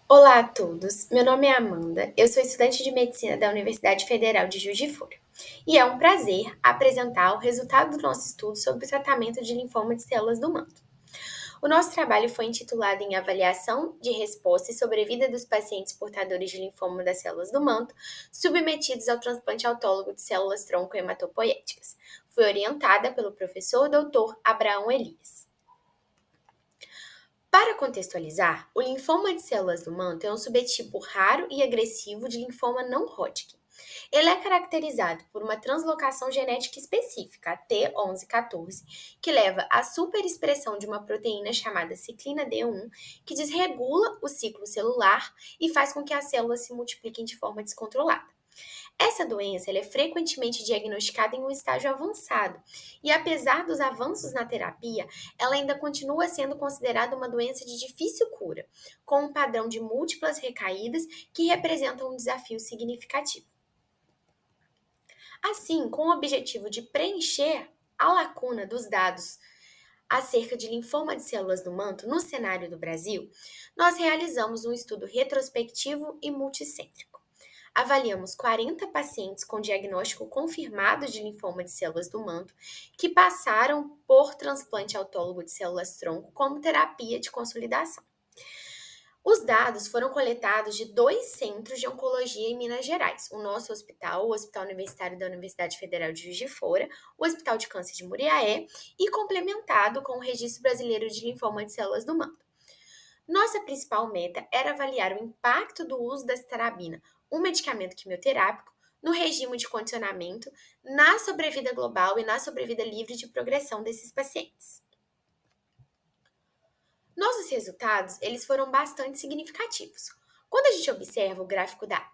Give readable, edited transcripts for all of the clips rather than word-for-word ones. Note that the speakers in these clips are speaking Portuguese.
Olá a todos, meu nome é Amanda, eu sou estudante de medicina da Universidade Federal de Juiz de Fora e é um prazer apresentar o resultado do nosso estudo sobre o tratamento de linfoma de células do manto. O nosso trabalho foi intitulado em Avaliação de Resposta e Sobrevida dos Pacientes Portadores de Linfoma das Células do Manto submetidos ao transplante autólogo de células tronco hematopoéticas. Foi orientada pelo professor Dr. Abraão Elias. Para contextualizar, o linfoma de células do manto é um subtipo raro e agressivo de linfoma não Hodgkin. Ele é caracterizado por uma translocação genética específica, a T1114, que leva à superexpressão de uma proteína chamada ciclina D1, que desregula o ciclo celular e faz com que as células se multipliquem de forma descontrolada. Essa doença é frequentemente diagnosticada em um estágio avançado, e apesar dos avanços na terapia, ela ainda continua sendo considerada uma doença de difícil cura, com um padrão de múltiplas recaídas que representam um desafio significativo. Assim, com o objetivo de preencher a lacuna dos dados acerca de linfoma de células do manto no cenário do Brasil, nós realizamos um estudo retrospectivo e multicêntrico. Avaliamos 40 pacientes com diagnóstico confirmado de linfoma de células do manto que passaram por transplante autólogo de células-tronco como terapia de consolidação. Os dados foram coletados de dois centros de oncologia em Minas Gerais, o nosso hospital, o Hospital Universitário da Universidade Federal de Juiz de Fora, o Hospital de Câncer de Muriaé, e complementado com o Registro Brasileiro de Linfoma de Células do Manto. Nossa principal meta era avaliar o impacto do uso da citarabina, um medicamento quimioterápico, no regime de condicionamento, na sobrevida global e na sobrevida livre de progressão desses pacientes. Nossos resultados, eles foram bastante significativos. Quando a gente observa o gráfico da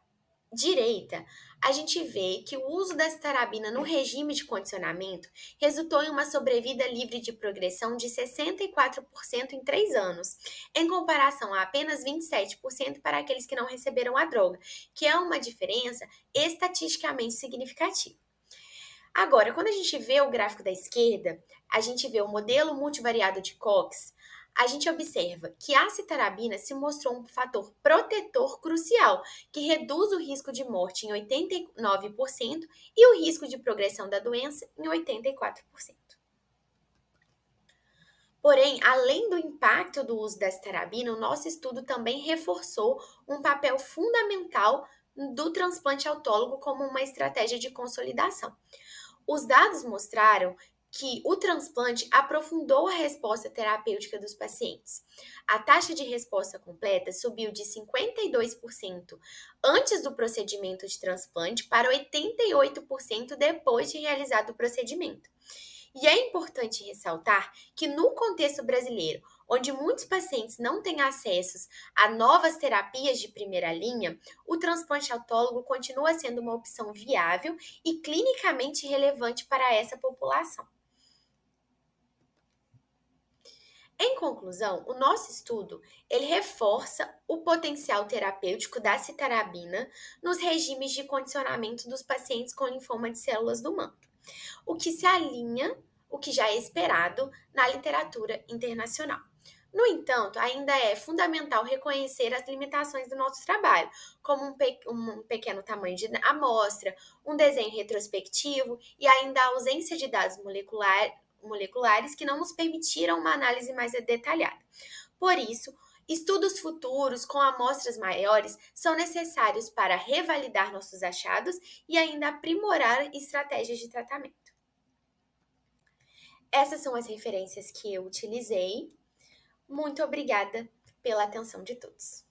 direita, a gente vê que o uso da citarabina no regime de condicionamento resultou em uma sobrevida livre de progressão de 64% em 3 anos, em comparação a apenas 27% para aqueles que não receberam a droga, que é uma diferença estatisticamente significativa. Agora, quando a gente vê o gráfico da esquerda, a gente vê o modelo multivariado de Cox, a gente observa que a citarabina se mostrou um fator protetor crucial, que reduz o risco de morte em 89% e o risco de progressão da doença em 84%. Porém, além do impacto do uso da citarabina, o nosso estudo também reforçou um papel fundamental do transplante autólogo como uma estratégia de consolidação. Os dados mostraram que o transplante aprofundou a resposta terapêutica dos pacientes. A taxa de resposta completa subiu de 52% antes do procedimento de transplante para 88% depois de realizado o procedimento. E é importante ressaltar que no contexto brasileiro, onde muitos pacientes não têm acesso a novas terapias de primeira linha, o transplante autólogo continua sendo uma opção viável e clinicamente relevante para essa população. Em conclusão, o nosso estudo ele reforça o potencial terapêutico da citarabina nos regimes de condicionamento dos pacientes com linfoma de células do manto, o que se alinha o que já é esperado na literatura internacional. No entanto, ainda é fundamental reconhecer as limitações do nosso trabalho, como um pequeno tamanho de amostra, um desenho retrospectivo e ainda a ausência de dados moleculares que não nos permitiram uma análise mais detalhada. Por isso, estudos futuros com amostras maiores são necessários para revalidar nossos achados e ainda aprimorar estratégias de tratamento. Essas são as referências que eu utilizei. Muito obrigada pela atenção de todos.